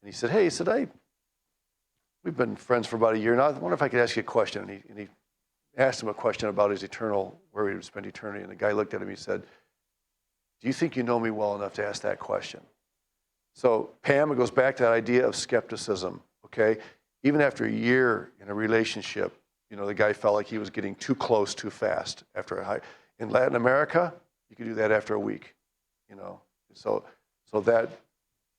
he said, we've been friends for about a year now. I wonder if I could ask you a question. And he asked him a question about where he would spend eternity. And the guy looked at him, he said, do you think you know me well enough to ask that question? So, Pam, it goes back to that idea of skepticism, okay? even after a year in a relationship, the guy felt like he was getting too close too fast after a high. In Latin America, you could do that after a week, So that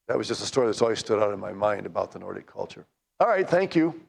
was just a story that's always stood out in my mind about the Nordic culture. All right, thank you.